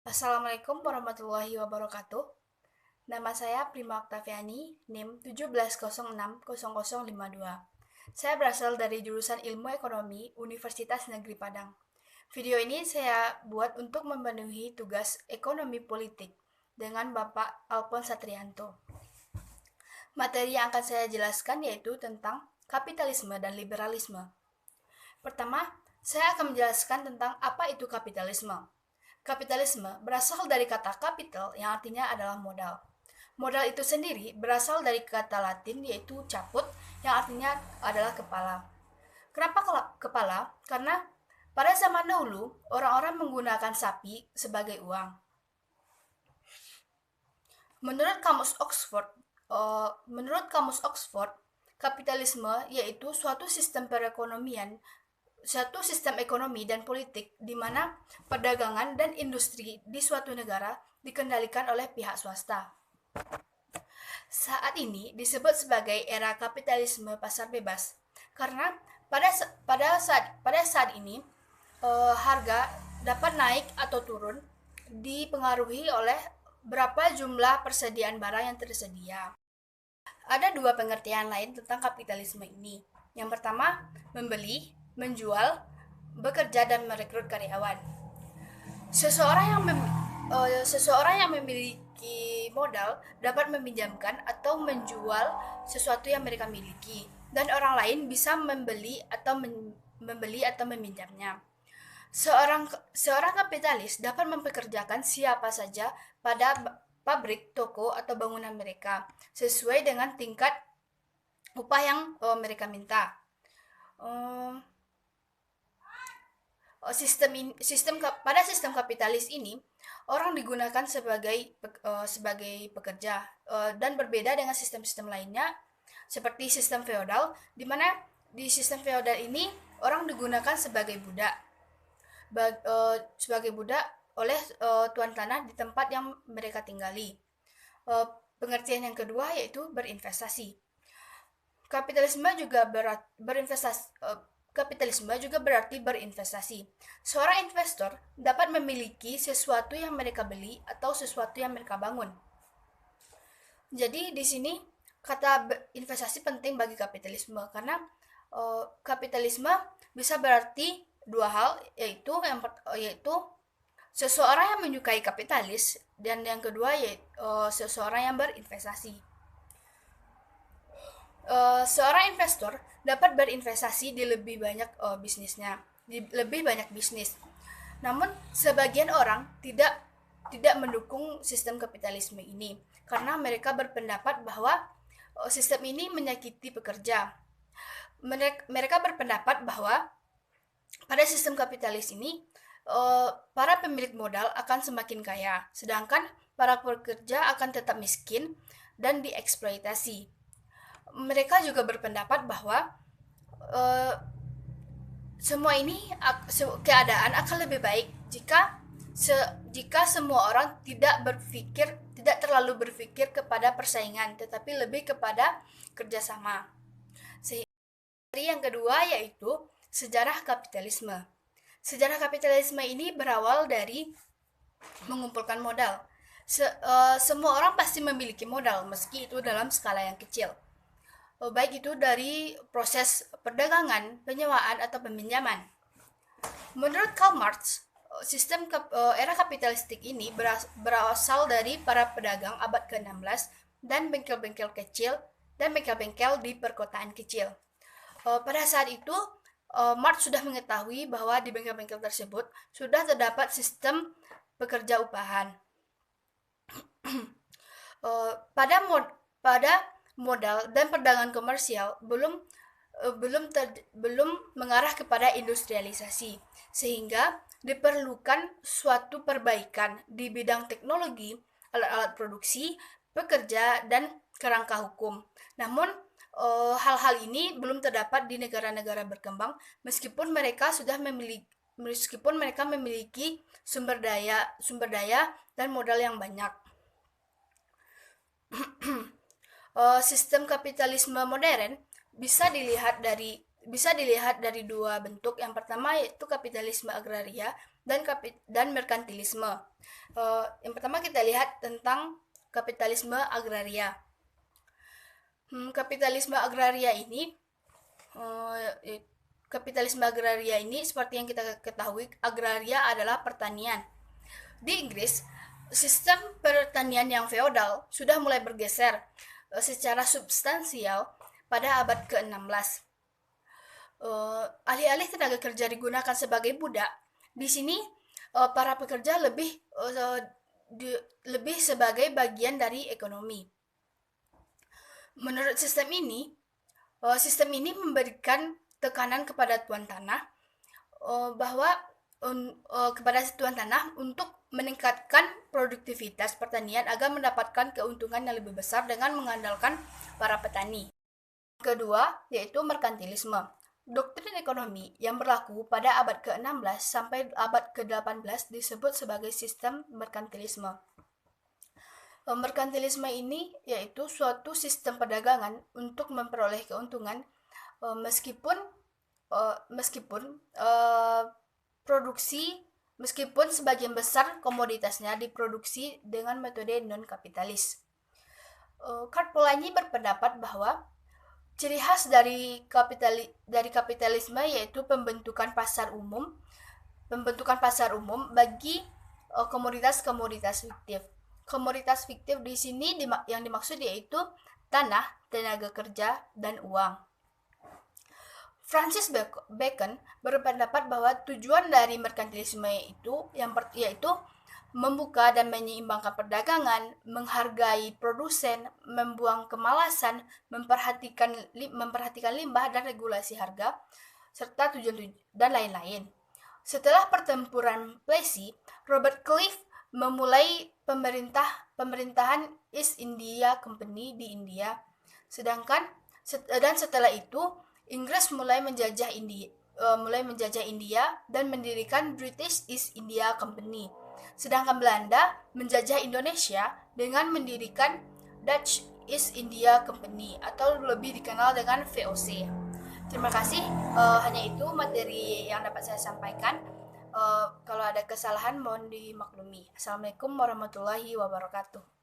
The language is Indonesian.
Assalamualaikum warahmatullahi wabarakatuh. Nama saya Prima Oktaviani, NIM 17060052. Saya berasal dari jurusan Ilmu Ekonomi Universitas Negeri Padang. Video ini saya buat untuk memenuhi tugas ekonomi politik dengan Bapak Alpon Satrianto. Materi yang akan saya jelaskan yaitu tentang kapitalisme dan liberalisme. Pertama, saya akan menjelaskan tentang apa itu kapitalisme. Kapitalisme berasal dari kata capital yang artinya adalah modal. Modal itu sendiri berasal dari kata Latin yaitu caput yang artinya adalah kepala. Kenapa kepala? Karena pada zaman dahulu orang-orang menggunakan sapi sebagai uang. Menurut kamus Oxford, kapitalisme yaitu suatu sistem ekonomi dan politik di mana perdagangan dan industri di suatu negara dikendalikan oleh pihak swasta. Saat ini disebut sebagai era kapitalisme pasar bebas karena pada saat ini harga dapat naik atau turun dipengaruhi oleh berapa jumlah persediaan barang yang tersedia. Ada dua pengertian lain tentang kapitalisme ini. Yang pertama, membeli, menjual, bekerja, dan merekrut karyawan. Seseorang yang memiliki modal dapat meminjamkan atau menjual sesuatu yang mereka miliki, dan orang lain bisa membeli atau meminjamnya. Seorang kapitalis dapat mempekerjakan siapa saja pada pabrik, toko, atau bangunan mereka sesuai dengan tingkat upah yang mereka minta. Pada sistem kapitalis ini orang digunakan sebagai pekerja dan berbeda dengan sistem-sistem lainnya seperti sistem feodal, di mana di sistem feodal ini orang digunakan sebagai budak oleh tuan tanah di tempat yang mereka tinggali. Pengertian yang kedua yaitu berinvestasi. Kapitalisme juga berarti berinvestasi. Seorang investor dapat memiliki sesuatu yang mereka beli atau sesuatu yang mereka bangun. Jadi di sini kata investasi penting bagi kapitalisme karena kapitalisme bisa berarti dua hal, yaitu seseorang yang menyukai kapitalis dan yang kedua yaitu seseorang yang berinvestasi. Seorang investor dapat berinvestasi di lebih banyak bisnis. Namun sebagian orang tidak mendukung sistem kapitalisme ini karena mereka berpendapat bahwa sistem ini menyakiti pekerja. Mereka berpendapat bahwa pada sistem kapitalis ini para pemilik modal akan semakin kaya, sedangkan para pekerja akan tetap miskin dan dieksploitasi. Mereka juga berpendapat bahwa keadaan akan lebih baik jika semua orang tidak terlalu berpikir kepada persaingan, tetapi lebih kepada kerjasama. Yang kedua yaitu sejarah kapitalisme. Sejarah kapitalisme ini berawal dari mengumpulkan modal. Semua orang pasti memiliki modal, meski itu dalam skala yang kecil. Baik itu dari proses perdagangan, penyewaan, atau peminjaman. Menurut Karl Marx, era kapitalistik ini berasal dari para pedagang abad ke-16 dan bengkel-bengkel kecil dan bengkel-bengkel di perkotaan kecil. Pada saat itu, Marx sudah mengetahui bahwa di bengkel-bengkel tersebut sudah terdapat sistem pekerja upahan. Pada modal dan perdagangan komersial belum mengarah kepada industrialisasi, sehingga diperlukan suatu perbaikan di bidang teknologi, alat-alat produksi, pekerja, dan kerangka hukum. Namun hal-hal ini belum terdapat di negara-negara berkembang meskipun mereka memiliki sumber daya dan modal yang banyak. Sistem kapitalisme modern bisa dilihat dari dua bentuk. Yang pertama yaitu kapitalisme agraria dan merkantilisme. Yang pertama kita lihat tentang kapitalisme agraria. Kapitalisme agraria ini seperti yang kita ketahui, agraria adalah pertanian. Di Inggris, sistem pertanian yang feodal sudah mulai bergeser secara substansial pada abad ke-16. Alih-alih tenaga kerja digunakan sebagai budak, di sini para pekerja lebih sebagai bagian dari ekonomi. Menurut sistem ini memberikan tekanan kepada tuan tanah kepada tuan tanah untuk meningkatkan produktivitas pertanian agar mendapatkan keuntungan yang lebih besar dengan mengandalkan para petani. Kedua, yaitu merkantilisme. Doktrin ekonomi yang berlaku pada abad ke-16 sampai abad ke-18 disebut sebagai sistem merkantilisme. Merkantilisme ini yaitu suatu sistem perdagangan untuk memperoleh keuntungan meskipun sebagian besar komoditasnya diproduksi dengan metode non-kapitalis. Karl Polanyi berpendapat bahwa ciri khas dari kapitalisme yaitu pembentukan pasar umum bagi komoditas-komoditas fiktif. Komoditas fiktif di sini yang dimaksud yaitu tanah, tenaga kerja, dan uang. Francis Bacon berpendapat bahwa tujuan dari merkantilisme yaitu membuka dan menyeimbangkan perdagangan, menghargai produsen, membuang kemalasan, memperhatikan limbah dan regulasi harga, serta tujuan dan lain-lain. Setelah pertempuran Plessy, Robert Clive memulai pemerintahan East India Company di India. Dan setelah itu Inggris mulai menjajah India dan mendirikan British East India Company. Sedangkan Belanda menjajah Indonesia dengan mendirikan Dutch East India Company atau lebih dikenal dengan VOC. Terima kasih, hanya itu materi yang dapat saya sampaikan. Kalau ada kesalahan mohon dimaklumi. Assalamualaikum warahmatullahi wabarakatuh.